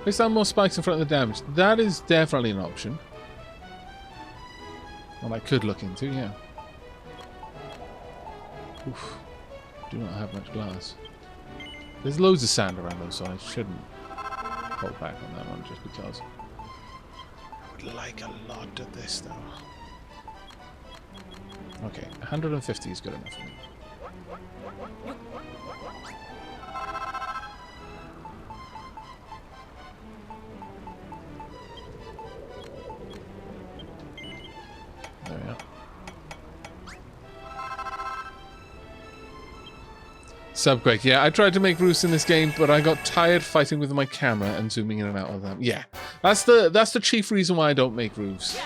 Place down more spikes in front of the damage. That is definitely an option. Well, I could look into, yeah. Oof. Do not have much glass. There's loads of sand around though, so I shouldn't hold back on that one just because. I would like a lot of this though. Okay, 150 is good enough for me. There we are. Subquake, yeah, I tried to make roofs in this game, but I got tired fighting with my camera and zooming in and out of them. Yeah, that's the chief reason why I don't make roofs.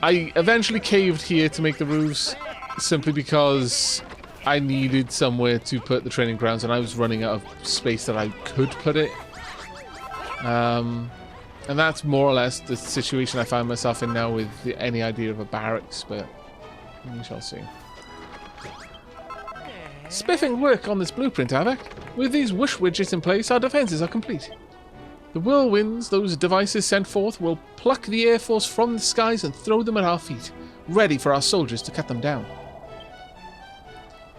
I eventually caved here to make the roofs, simply because I needed somewhere to put the training grounds, and I was running out of space that I could put it. And that's more or less the situation I find myself in now with any idea of a barracks, but we shall see. Spiffing work on this blueprint, Aavak. With these wish widgets in place, our defenses are complete. The whirlwinds those devices sent forth will pluck the Air Force from the skies and throw them at our feet, ready for our soldiers to cut them down.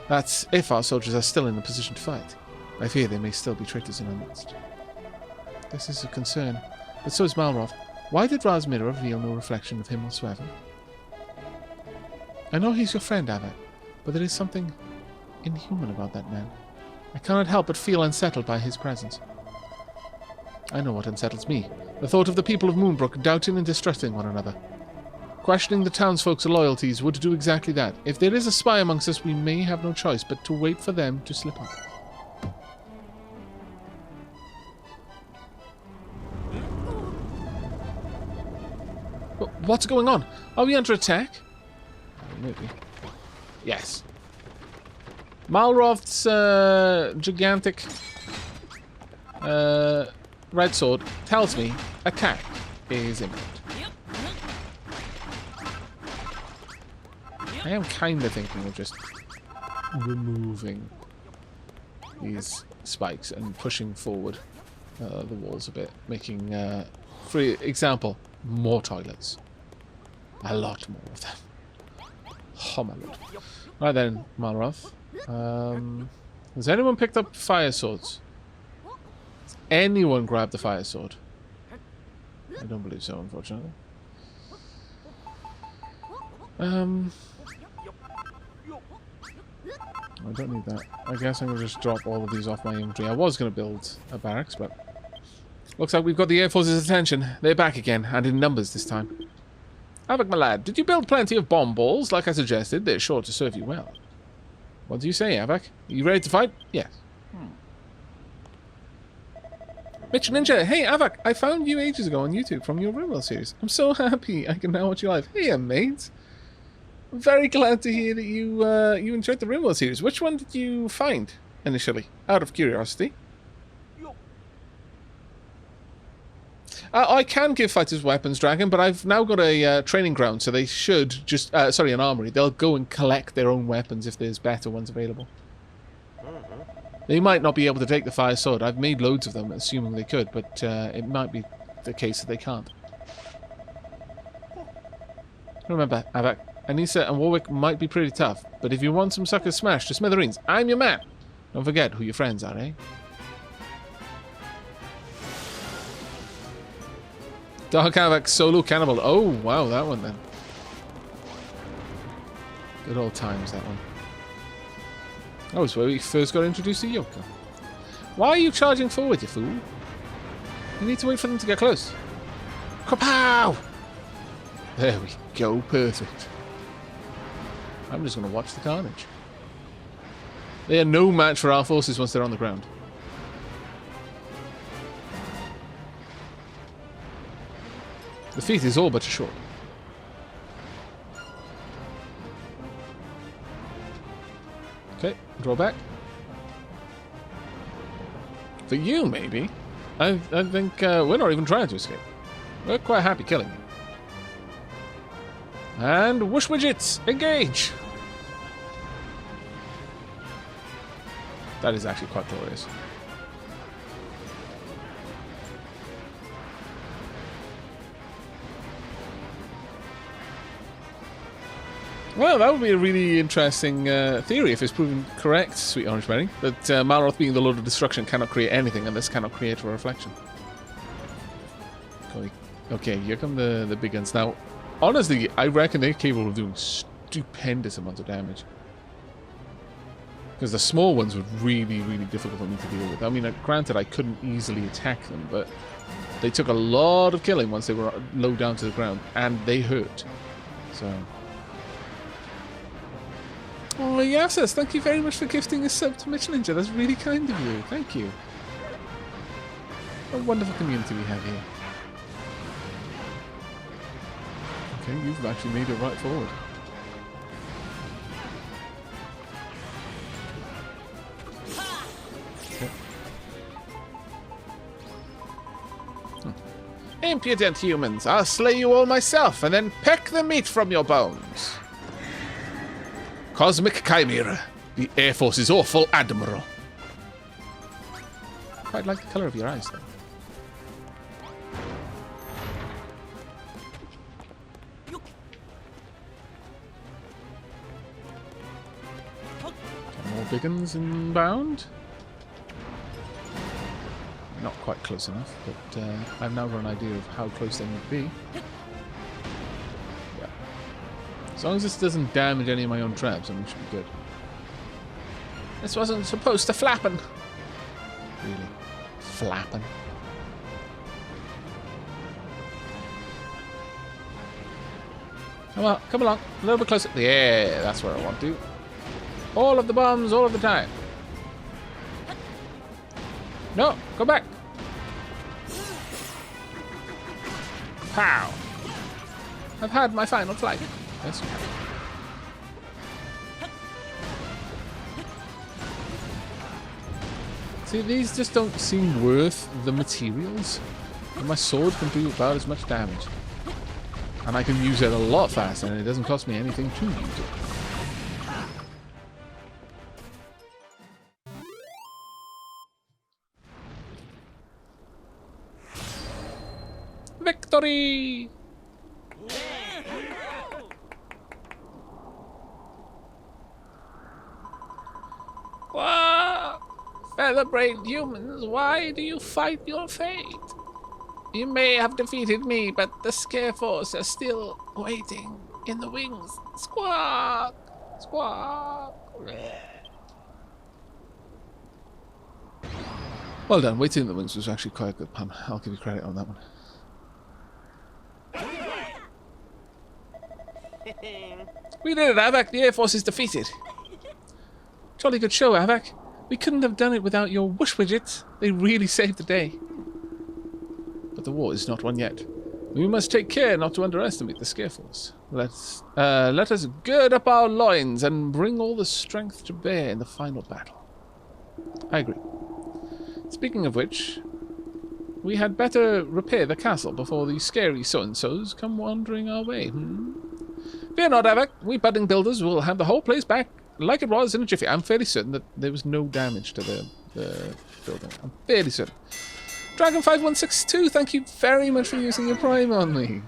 That's if our soldiers are still in a position to fight. I fear they may still be traitors in our midst. This is a concern, but so is Malroth. Why did Ra's mirror reveal no reflection of him whatsoever? I know he's your friend, Aavak, but there is something inhuman about that man. I cannot help but feel unsettled by his presence. I know what unsettles me. The thought of the people of Moonbrook doubting and distrusting one another. Questioning the townsfolk's loyalties would do exactly that. If there is a spy amongst us, we may have no choice but to wait for them to slip up. What's going on? Are we under attack? Maybe. Yes. Malroth's gigantic red sword tells me attack is imminent. I am kind of thinking of just removing these spikes and pushing forward the walls a bit, making, for example, more toilets. A lot more of them. Oh my lord. Right then, Malroth. Has anyone picked up fire swords? Has anyone grabbed the fire sword? I don't believe so, unfortunately. I don't need that. I guess I'm going to just drop all of these off my inventory. I was going to build a barracks, but looks like we've got the Air Force's attention. They're back again, and in numbers this time. Aavak, my lad, did you build plenty of bomb balls like I suggested? They're sure to serve you well. What do you say, Aavak? Are you ready to fight? Yes. Mitch Ninja, hey Aavak, I found you ages ago on YouTube from your RimWorld series. I'm so happy I can now watch you live. Hey, mate. I'm very glad to hear that you enjoyed the RimWorld series. Which one did you find initially, out of curiosity? I can give fighters weapons, Dragon, but I've now got a training ground, so they should just... sorry, an armory. They'll go and collect their own weapons if there's better ones available. They might not be able to take the fire sword. I've made loads of them, assuming they could, but it might be the case that they can't. Remember, Aavak, Anissa and Warwick might be pretty tough, but if you want some suckers smashed to smithereens, I'm your man. Don't forget who your friends are, eh? Dark Aavak solo cannibal. Oh, wow, that one then. Good old times, that one. Oh, it's where we first got introduced to Yoko. Why are you charging forward, you fool? You need to wait for them to get close. Kapow! There we go, perfect. I'm just going to watch the carnage. They are no match for our forces once they're on the ground. The feat is all but short. Okay, draw back. For you, maybe. I think we're not even trying to escape. We're quite happy killing you. And whoosh widgets, engage! That is actually quite glorious. Well, that would be a really interesting theory if it's proven correct, Sweet Orange Berry, that Malroth, being the Lord of Destruction, cannot create anything, and this cannot create a reflection. Okay, here come the big guns. Now, honestly, I reckon they're capable of doing stupendous amounts of damage. Because the small ones were really, really difficult for me to deal with. I mean, granted, I couldn't easily attack them, but they took a lot of killing once they were low down to the ground, and they hurt. So... Oh, Yasas, thank you very much for gifting a sub to Mitch Ninja. That's really kind of you. Thank you. What a wonderful community we have here. Okay, you've actually made it right forward. Okay. Impudent humans, I'll slay you all myself and then peck the meat from your bones. Cosmic Chimaera, the Air Force's awful admiral. Quite like the colour of your eyes, though. More big uns inbound. Not quite close enough, but I've now got an idea of how close they would be. As long as this doesn't damage any of my own traps, then we should be good. This wasn't supposed to flappen. Really? Flappen? Come on, come along. A little bit closer. Yeah, that's where I want to. All of the bombs, all of the time. No, go back. Pow. I've had my final flight. Yes. See, these just don't seem worth the materials. And my sword can do about as much damage. And I can use it a lot faster, and it doesn't cost me anything to use it. Victory! Whoa! Feather-brained humans, why do you fight your fate? You may have defeated me, but the Scare Force are still waiting in the wings. Squawk! Squawk! Well done. Waiting in the wings was actually quite a good pun. I'll give you credit on that one. We did it, Aavak. The Air Force is defeated. Jolly good show, Aavak. We couldn't have done it without your whoosh widgets. They really saved the day. But the war is not won yet. We must take care not to underestimate the Scare Force. Let us gird up our loins and bring all the strength to bear in the final battle. I agree. Speaking of which, we had better repair the castle before the scary so-and-sos come wandering our way. Fear not, Aavak. We budding builders will have the whole place back like it was in a jiffy. I'm fairly certain that there was no damage to the building. I'm fairly certain. Dragon5162, thank you very much for using your Prime on me.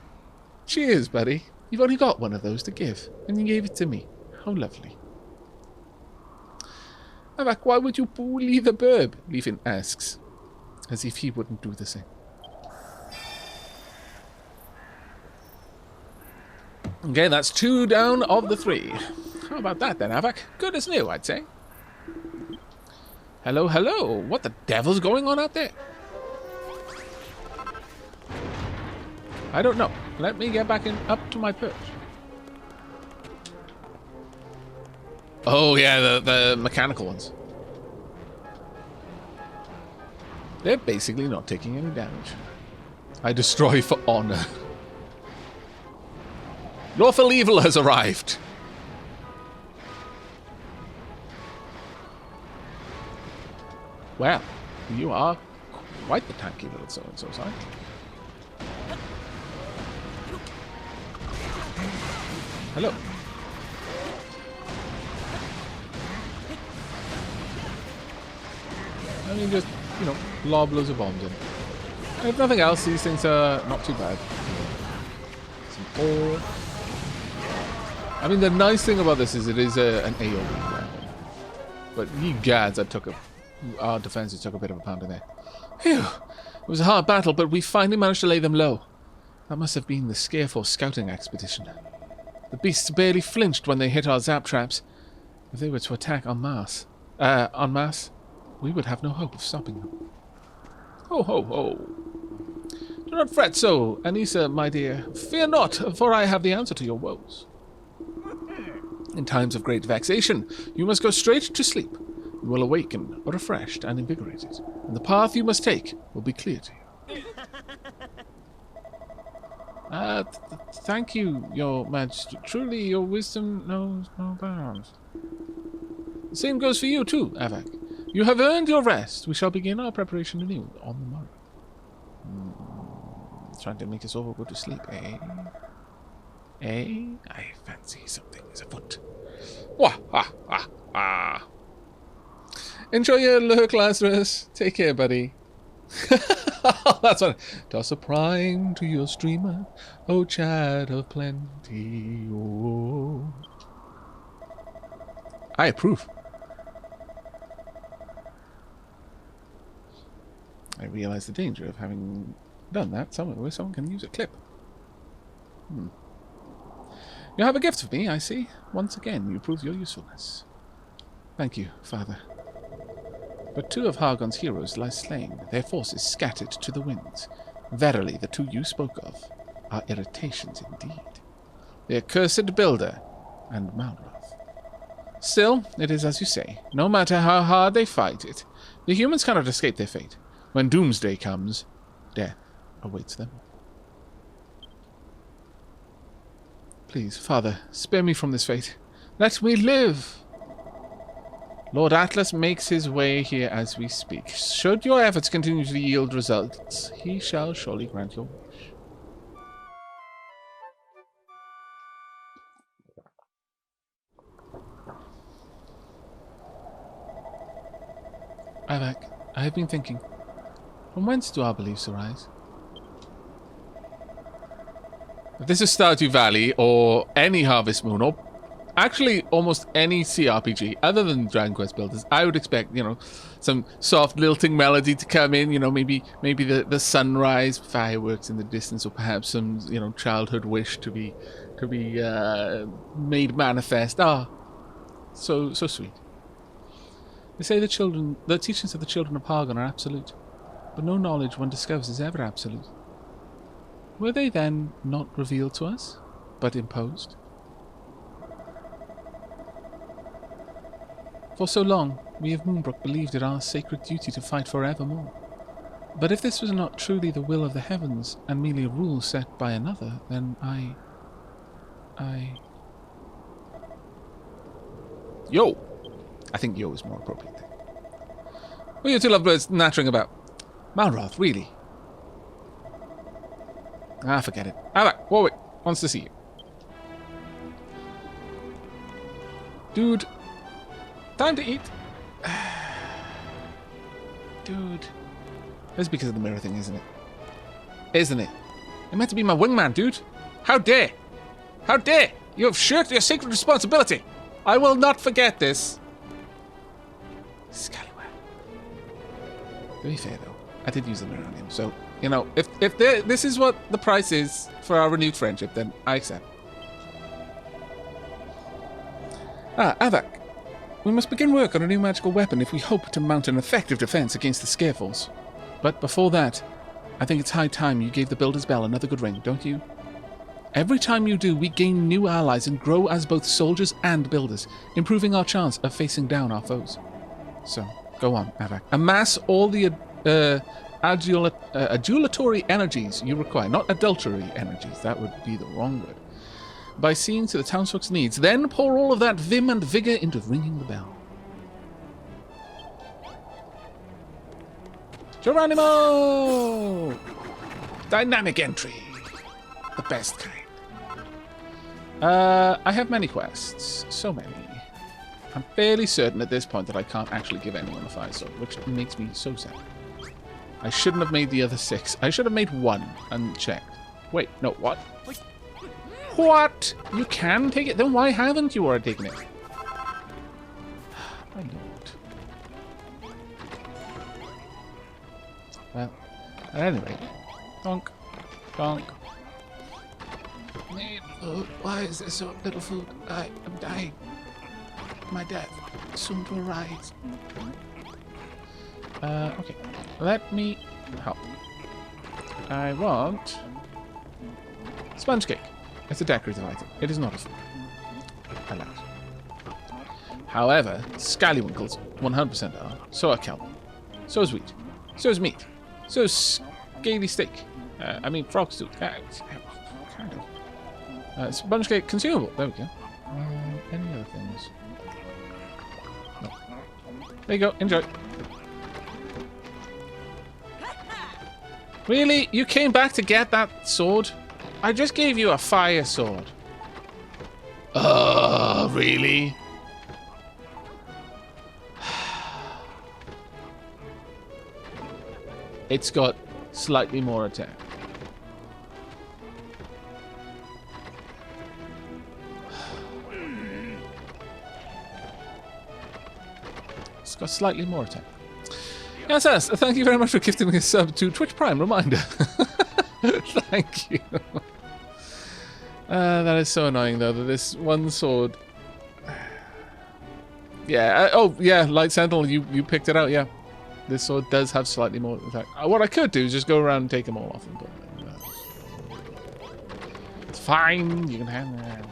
Cheers, buddy. You've only got one of those to give, and you gave it to me. How lovely. Aavak, why would you bully the burb? Leafin asks, as if he wouldn't do the same. Okay, that's 2 down of the 3. How about that then, Aavak? Good as new, I'd say. Hello, hello. What the devil's going on out there? I don't know. Let me get back up to my perch. Oh yeah, the mechanical ones. They're basically not taking any damage. I destroy for honor. Lawful evil has arrived. Well, you are quite the tanky little so-and-so, sorry. Hello. I mean, just, you know, lob loads of bombs in. And if nothing else, these things are not too bad. Some ore. I mean, the nice thing about this is it is an AoE weapon. But ye gads, our defenses took a bit of a pounding there. Phew! It was a hard battle, but we finally managed to lay them low. That must have been the Scareforce scouting expedition. The beasts barely flinched when they hit our zap traps. If they were to attack en masse, we would have no hope of stopping them. Ho, ho, ho. Do not fret so, Anissa, my dear. Fear not, for I have the answer to your woes. In times of great vexation, you must go straight to sleep. You will awaken, refreshed and invigorated, and the path you must take will be clear to you. Thank you, your majesty. Truly, your wisdom knows no bounds. The same goes for you too, Aavak. You have earned your rest. We shall begin our preparation anew on the morrow. Trying to make us all go to sleep, eh? Eh? I fancy something is afoot. Wah, ha, ha, ha. Enjoy your lurk, Lazarus. Take care, buddy. That's what. Toss a prime to your streamer, oh Chad of plenty. Oh. I approve. I realize the danger of having done that somewhere where someone can use a clip. You have a gift for me, I see. Once again, you prove your usefulness. Thank you, Father. But 2 of Hargon's heroes lie slain, their forces scattered to the winds. Verily, the 2 you spoke of are irritations indeed. The accursed Builder and Malroth. Still, it is as you say. No matter how hard they fight it, the humans cannot escape their fate. When doomsday comes, death awaits them. Please, Father, spare me from this fate. Let me live! Lord Atlas makes his way here as we speak. Should your efforts continue to yield results, he shall surely grant your wish. Aavak, I have been thinking. From whence do our beliefs arise? If this is Stardew Valley, or any Harvest Moon, or actually almost any CRPG other than Dragon Quest Builders, I would expect, you know, some soft lilting melody to come in, you know, maybe the sunrise, fireworks in the distance, or perhaps some, you know, childhood wish to be made manifest. So sweet. They say the teachings of the Children of Hargon are absolute, but no knowledge one discovers is ever absolute. Were they then not revealed to us, but imposed? For so long, we of Moonbrook believed it our sacred duty to fight forevermore. But if this was not truly the will of the heavens, and merely a rule set by another, then Yo! I think yo is more appropriate there. What are you 2 lovebirds nattering about? Malroth, really? Forget it. Aavak, Warwick wants to see you. Dude. Time to eat. Dude. That's because of the mirror thing, isn't it? Isn't it? You're meant to be my wingman, dude. How dare! How dare! You have shirked your sacred responsibility! I will not forget this. Scallywag. To be fair, though, I did use the mirror on him, so, you know, if this is what the price is for our renewed friendship, then I accept. Aavak. We must begin work on a new magical weapon if we hope to mount an effective defense against the Scareforce. But before that, I think it's high time you gave the Builder's Bell another good ring, don't you? Every time you do, we gain new allies and grow as both soldiers and builders, improving our chance of facing down our foes. So, go on, Aavak. Amass all the adulatory energies you require. Not adultery energies, that would be the wrong word. By seeing to the townsfolk's needs, then pour all of that vim and vigor into ringing the bell. Geronimo! Dynamic entry. The best kind. I have many quests. So many. I'm fairly certain at this point that I can't actually give anyone a fire sword, which makes me so sad. I shouldn't have made the other 6. I should have made 1 and checked. Wait, no, what? What? You can take it? Then why haven't you already taken it? My lord. Well, at any rate. Donk. Donk. Why is there so little food? I'm dying. My death soon to arise. Okay. Let me help. I want sponge cake. It's a decorative item. It is not a food. Alas. However, scallywinkles 100% are. So are kelp. So is wheat. So is meat. So is scaly steak. Frog stew. Kind of. Sponge cake consumable. There we go. Any other things? No. There you go. Enjoy. Really? You came back to get that sword? I just gave you a fire sword. Really? It's got slightly more attack. It's got slightly more attack. Yes, thank you very much for gifting me a sub to Twitch Prime Reminder. Thank you. That is so annoying, though, that this one sword... Yeah, Light Sentinel, you picked it out, yeah. This sword does have slightly more attack. What I could do is just go around and take them all off. It's fine, you can have that.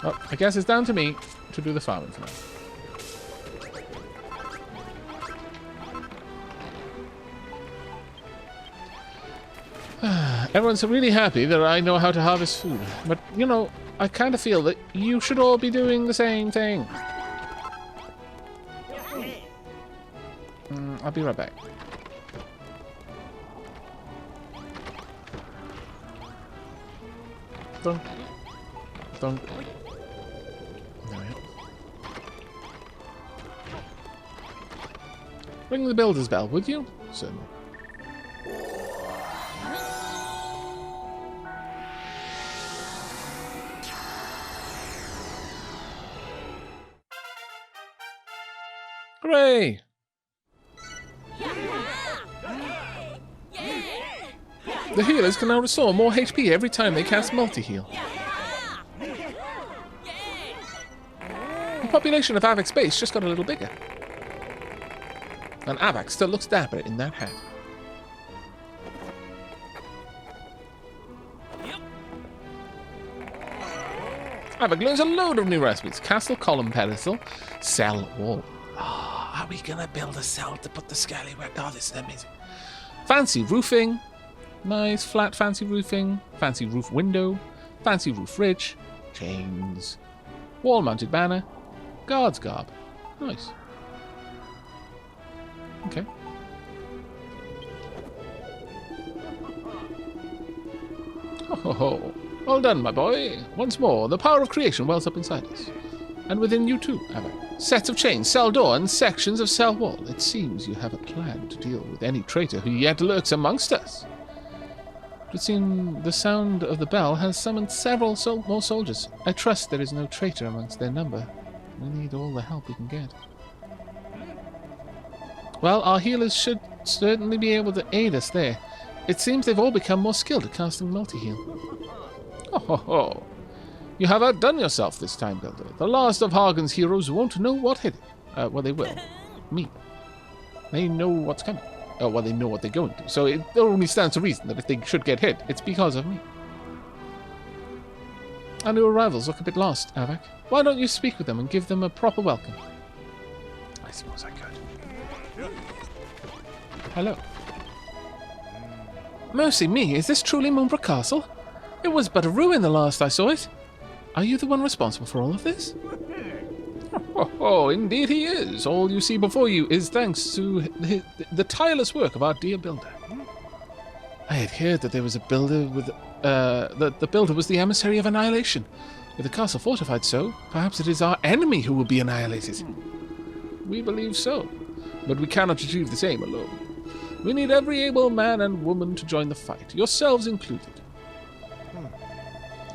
Oh, I guess it's down to me to do the farming for now. Everyone's really happy that I know how to harvest food. But, you know, I kind of feel that you should all be doing the same thing. I'll be right back. Dunk. Dunk. There we go. Ring the builder's bell, would you? Certainly. Hooray! The healers can now restore more HP every time they cast multi-heal. The population of Aavak's base just got a little bigger. And Aavak still looks dapper in that hat. Aavak learns a load of new recipes. Castle, column, pedestal, cell, wall. Are we gonna build a cell to put the scallywag? Oh, this is amazing. Fancy roofing. Nice, flat fancy roofing. Fancy roof window. Fancy roof ridge. Chains. Wall-mounted banner. Guard's garb. Nice. Okay. Oh, well done, my boy. Once more, the power of creation wells up inside us. And within you too, Aavak. Sets of chains, cell door, and sections of cell wall. It seems you have a plan to deal with any traitor who yet lurks amongst us. It would seem the sound of the bell has summoned several more soldiers. I trust there is no traitor amongst their number. We need all the help we can get. Well, our healers should certainly be able to aid us there. It seems they've all become more skilled at casting multi-heal. Oh ho ho! You have outdone yourself this time, Builder. The last of Hargon's heroes won't know what hit it. Well, they will. Me. They know what's coming. Oh, well, they know what they're going to. So it only stands to reason that if they should get hit, it's because of me. Our new arrivals look a bit lost, Aavak. Why don't you speak with them and give them a proper welcome? I suppose I could. Hello. Mercy me, is this truly Moonbrook Castle? It was but a ruin the last I saw it. Are you the one responsible for all of this? Oh, indeed he is. All you see before you is thanks to the tireless work of our dear builder. I had heard that there was a builder with... that the builder was the emissary of annihilation. With the castle fortified so, perhaps it is our enemy who will be annihilated. We believe so, but we cannot achieve this aim alone. We need every able man and woman to join the fight, yourselves included.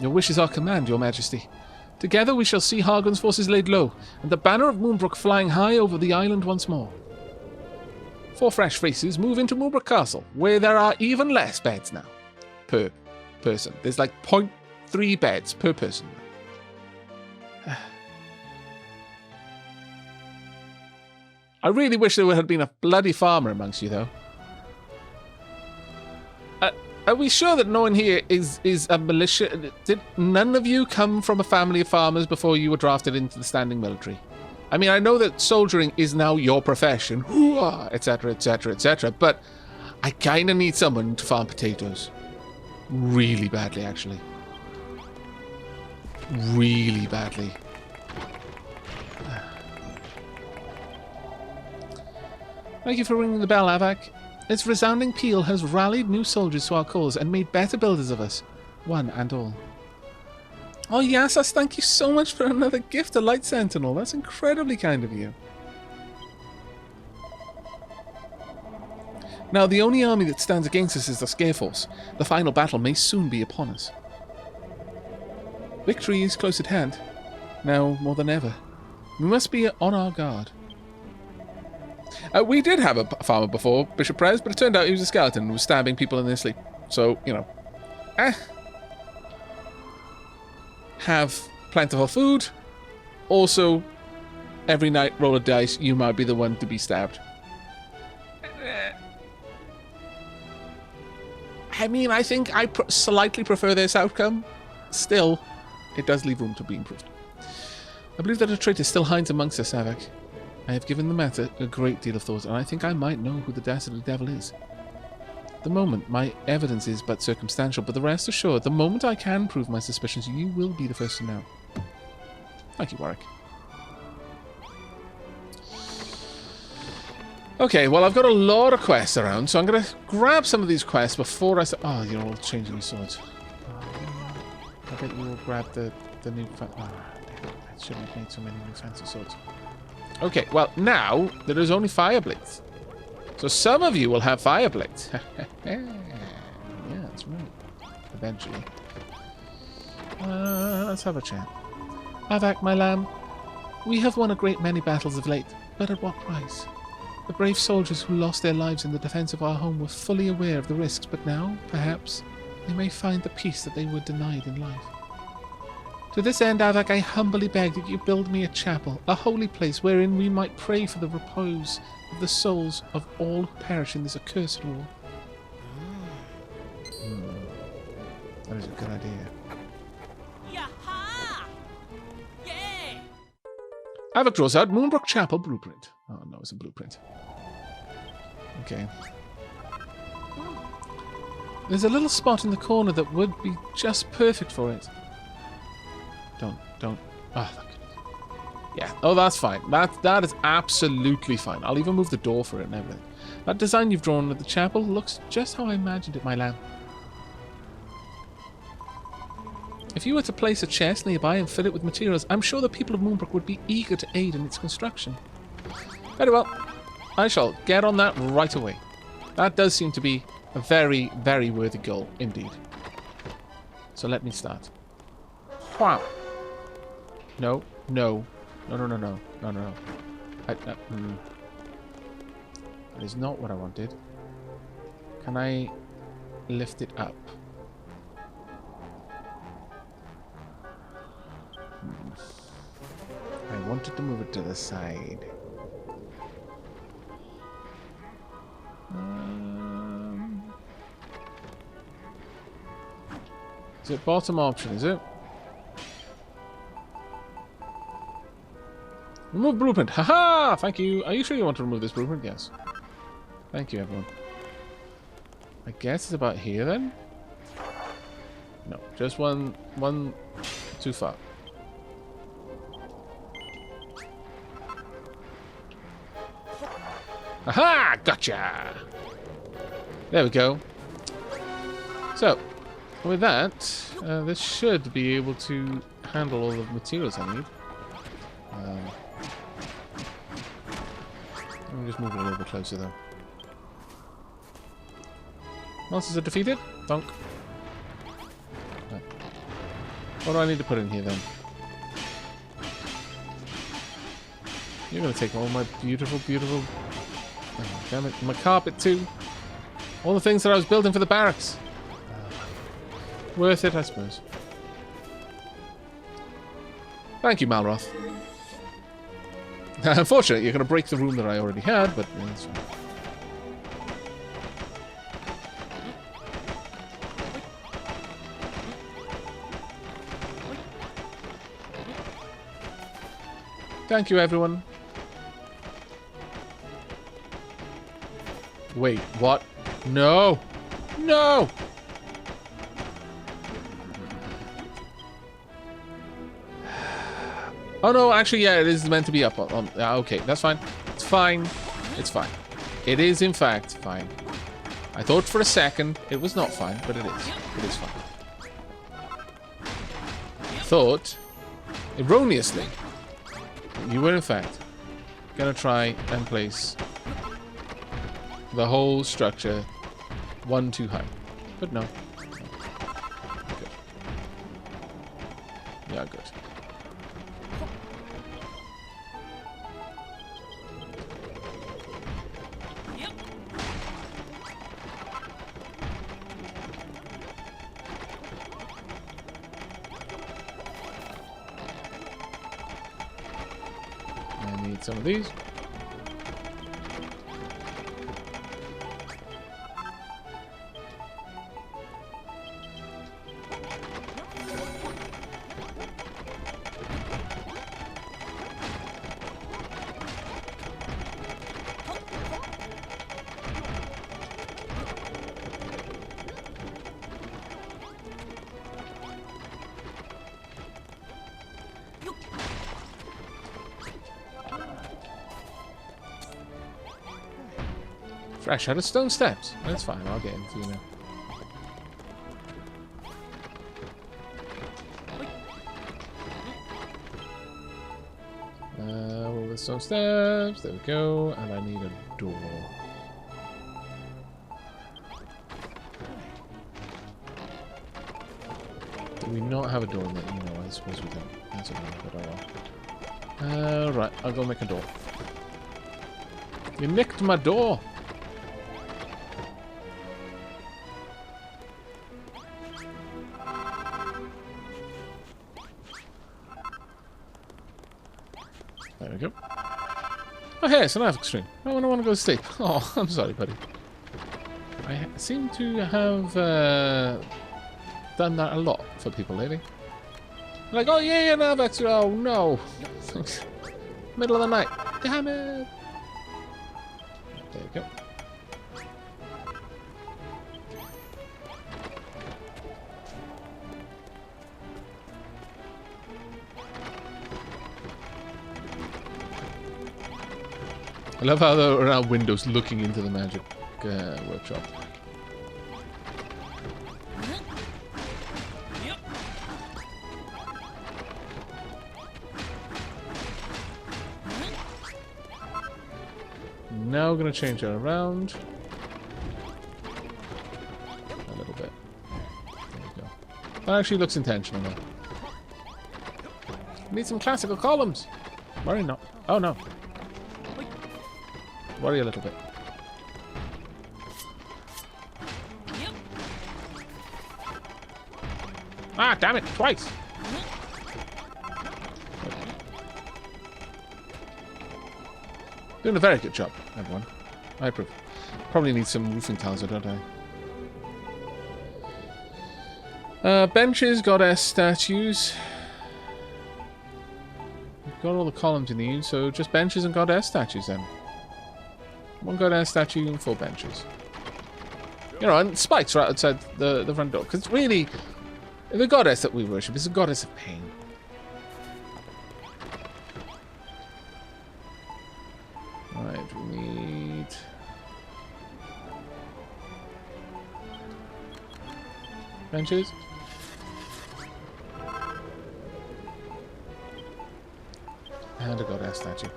Your wish is our command, your majesty. Together we shall see Hargon's forces laid low, and the banner of Moonbrook flying high over the island once more. 4 fresh faces move into Moonbrook Castle, where there are even less beds now. Per person. There's like 0.3 beds per person. I really wish there had been a bloody farmer amongst you, though. Are we sure that no one here is a militia? Did none of you come from a family of farmers before you were drafted into the standing military? I mean, I know that soldiering is now your profession, etc., etc., etc., but I kind of need someone to farm potatoes. Really badly, actually. Really badly. Thank you for ringing the bell, Aavak. Its resounding peal has rallied new soldiers to our cause and made better builders of us, one and all. Oh, Yassas, thank you so much for another gift to Light Sentinel. That's incredibly kind of you. Now, the only army that stands against us is the Scareforce. The final battle may soon be upon us. Victory is close at hand, now more than ever. We must be on our guard. We did have a farmer before, Bishop Prez, but it turned out he was a skeleton and was stabbing people in their sleep. So, you know. Have plentiful food. Also, every night roll a dice, you might be the one to be stabbed. I mean, I think I slightly prefer this outcome. Still, it does leave room to be improved. I believe that a traitor still hides amongst us, Aavak. I have given the matter a great deal of thought, and I think I might know who the dastardly devil is. At the moment, my evidence is but circumstantial, but the rest assured, the moment I can prove my suspicions, you will be the first to know. Thank you, Warwick. Okay, well, I've got a lot of quests around, so I'm going to grab some of these quests before I start... Oh, you're all changing your swords. I bet you will grab the new... I shouldn't have made so many new fancy swords. Okay, well, now there is only Fire Blades. So some of you will have Fire Blades. Yeah, that's right. Eventually. Let's have a chat. Aavak, my lamb, we have won a great many battles of late, but at what price? The brave soldiers who lost their lives in the defense of our home were fully aware of the risks, but now, perhaps, they may find the peace that they were denied in life. To this end, Aavak, I humbly beg that you build me a chapel, a holy place wherein we might pray for the repose of the souls of all who perish in this accursed war. That is a good idea. Yaha! Yeah! Aavak draws out Moonbrook Chapel blueprint. Oh no, it's a blueprint. Okay. There's a little spot in the corner that would be just perfect for it. Don't. Oh, thank goodness. Yeah. Oh, that's fine. That is absolutely fine. I'll even move the door for it and everything. That design you've drawn of the chapel looks just how I imagined it, my lamb. If you were to place a chest nearby and fill it with materials, I'm sure the people of Moonbrook would be eager to aid in its construction. Very well. I shall get on that right away. That does seem to be a very, very worthy goal indeed. So let me start. Wow. No. That is not what I wanted. Can I lift it up? I wanted to move it to the side. Is it bottom option, is it? Remove blueprint. Haha! Thank you. Are you sure you want to remove this blueprint? Yes. Thank you, everyone. I guess it's about here then? No, just one too far. Aha! Gotcha! There we go. So, with that, this should be able to handle all the materials I need. Let me just move it a little bit closer, though. Monsters are defeated? Donk. Right. What do I need to put in here, then? You're going to take all my beautiful, beautiful... Oh, damn it. My carpet, too. All the things that I was building for the barracks. Worth it, I suppose. Thank you, Malroth. Unfortunately, you're going to break the room that I already had, but yeah, that's fine. Thank you, everyone. Wait, what? No! No! Oh no, actually, yeah, it is meant to be up. Okay, that's fine. It's fine. It's fine. It is, in fact, fine. I thought for a second it was not fine, but it is. It is fine. I thought, erroneously, you were, in fact, going to try and place the whole structure one too high. But no. Good. Yeah, good. Some of these. Fresh out of stone steps. That's fine. I'll get into you now. All the stone steps. There we go. And I need a door. Do we not have a door in there? You know, I suppose we don't. That's okay, but I will. Right, I'll go make a door. You nicked my door. There we go. Oh, hey, it's an Aavak stream. I don't want to go to sleep. Oh, I'm sorry, buddy. I seem to have done that a lot for people lately. Like, oh, yeah, an Aavak stream. Oh, no. Middle of the night. Damn it. There you go. I love how they're around windows looking into the magic workshop. Now we're going to change it around. A little bit. There we go. That actually looks intentional now. Need some classical columns. Worry not. Oh no. Worry a little bit. Ah, damn it, twice. Doing a very good job, everyone. I approve. Probably need some roofing tiles, don't I? Benches, goddess statues. We've got all the columns you need, so just benches and goddess statues then. One goddess statue and 4 benches. You know, and spikes right outside the front door. Because really, the goddess that we worship is a goddess of pain. Right, we need... And a goddess statue.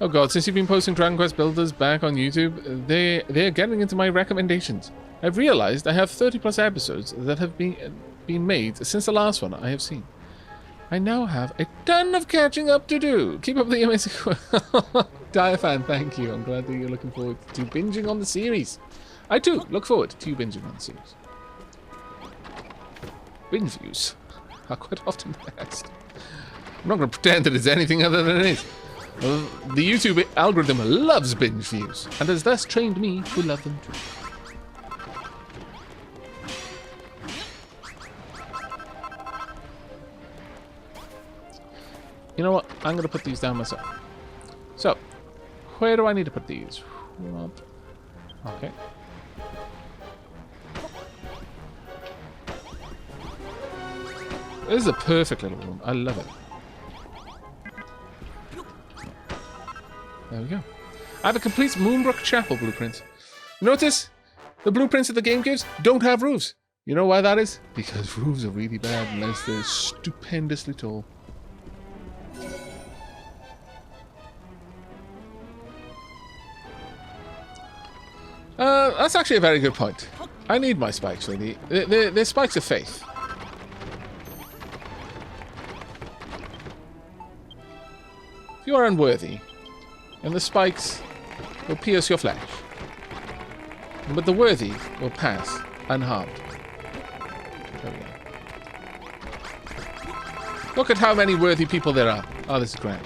Oh god, since you've been posting Dragon Quest builders back on YouTube, they're getting into my recommendations. I've realized I have 30 plus episodes that have been made since the last one I have seen. I now have a ton of catching up to do. Keep up the amazing Diafan, thank you. I'm glad that you're looking forward to binging on the series. I too look forward to you binging on the series. Binge views are quite often the best. I'm not going to pretend that it's anything other than it is. The YouTube algorithm loves binge views, and has thus trained me to love them too. You know what? I'm going to put these down myself. So, where do I need to put these? Okay. This is a perfect little room. I love it. There we go. I have a complete Moonbrook Chapel blueprint. Notice, the blueprints that the game gives don't have roofs. You know why that is? Because roofs are really bad unless they're stupendously tall. That's actually a very good point. I need my spikes, really. They're spikes of faith. If you are unworthy, and the spikes will pierce your flesh, but the worthy will pass unharmed. There we go. Look at how many worthy people there are. Oh, this is grand.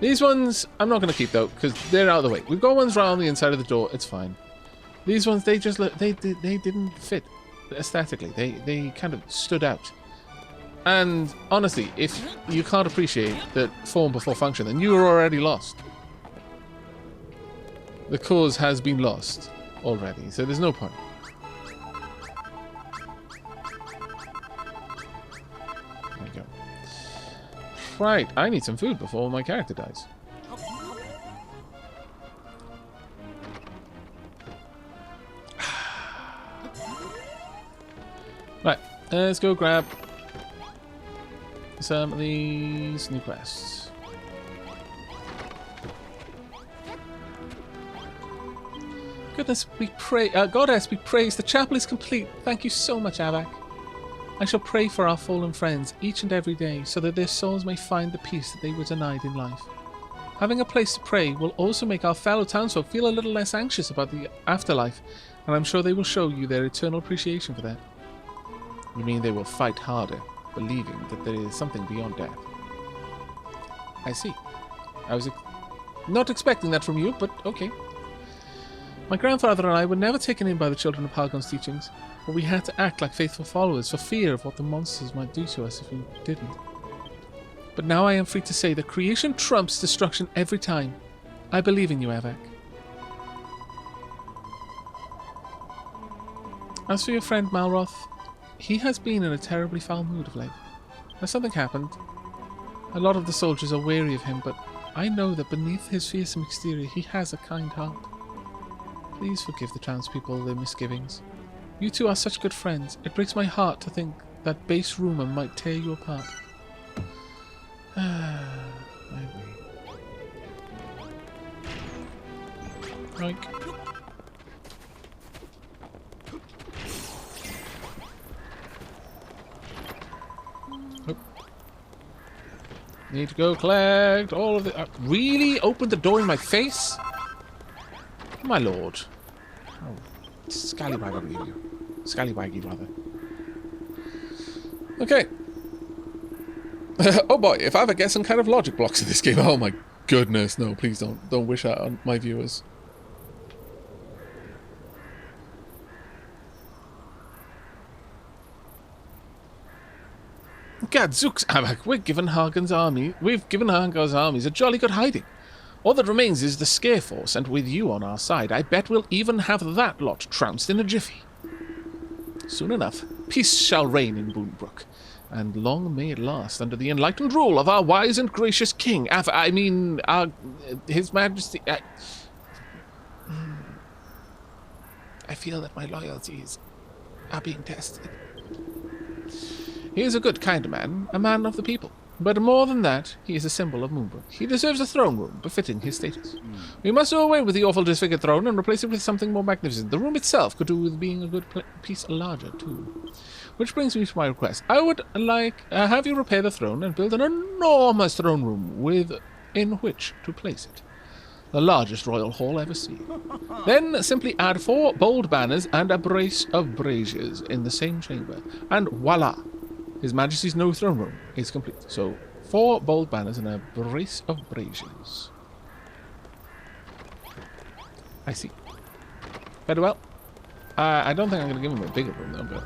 These ones, I'm not going to keep though, because they're out of the way. We've got ones around the inside of the door, it's fine. These ones, they just they didn't fit aesthetically. They kind of stood out. And honestly, if you can't appreciate that form before function, then you are already lost. The cause has been lost already, so there's no point. There we go. Right, I need some food before my character dies. Right, let's go grab some of these new quests. Goodness, we pray, Goddess, we praise. The chapel is complete. Thank you so much, Aavak. I shall pray for our fallen friends each and every day, so that their souls may find the peace that they were denied in life. Having a place to pray will also make our fellow townsfolk feel a little less anxious about the afterlife, and I'm sure they will show you their eternal appreciation for that. You mean they will fight harder, believing that there is something beyond death? I see. I was not expecting that from you, but okay. My grandfather and I were never taken in by the Children of Hargon's teachings, but we had to act like faithful followers for fear of what the monsters might do to us if we didn't. But now I am free to say that creation trumps destruction every time. I believe in you, Aavak. As for your friend Malroth, he has been in a terribly foul mood of late. Has something happened? A lot of the soldiers are wary of him, but I know that beneath his fearsome exterior he has a kind heart. Please forgive the townspeople their misgivings. You two are such good friends. It breaks my heart to think that base rumor might tear you apart. I agree. Like. Oh. Need to go collect all of the... really? Open the door in my face? My lord. Oh, scallywag, I believe you. Scallywaggy, rather. Okay. Oh boy, if I ever get some kind of logic blocks in this game, oh my goodness, no, please don't wish that on my viewers. Gadzooks, Aavak, we've given Hargon's armies a jolly good hiding. All that remains is the scare force, and with you on our side, I bet we'll even have that lot trounced in a jiffy. Soon enough, peace shall reign in Boonbrook, and long may it last under the enlightened rule of our wise and gracious king, His Majesty... I feel that my loyalties are being tested. He is a good, kind man, a man of the people. But more than that, he is a symbol of Moonbrook. He deserves a throne room befitting his status. We must do away with the awful disfigured throne and replace it with something more magnificent. The room itself could do with being a good piece larger, too. Which brings me to my request. I would like have you repair the throne and build an enormous throne room in which to place it. The largest royal hall ever seen. Then simply add 4 bold banners and a brace of braziers in the same chamber. And voila! His Majesty's new throne room is complete. So, 4 bold banners and a brace of braziers. I see. Very well. I don't think I'm going to give him a bigger room, though, but